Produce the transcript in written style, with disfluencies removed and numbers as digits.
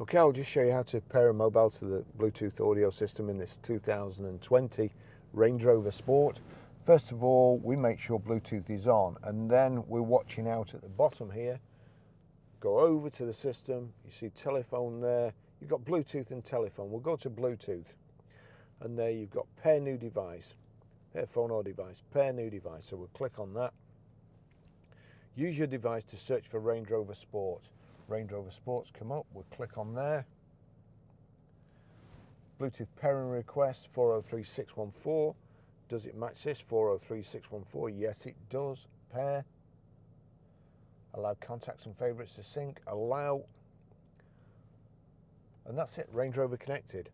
Okay, I'll just show you how to pair a mobile to the Bluetooth audio system in this 2020 Range Rover Sport. First of all, we make sure Bluetooth is on, and then we're watching out at the bottom here. Go over to the system, you see telephone there. You've got Bluetooth and telephone. We'll go to Bluetooth, and there you've got pair new device, pair phone or device, pair new device. So we'll click on that. Use your device to search for Range Rover Sport. Range Rover Sports come up, we'll click on there. Bluetooth pairing request 403614. Does it match this? 403614. Yes, it does. Pair. Allow contacts and favorites to sync. Allow. And that's it. Range Rover connected.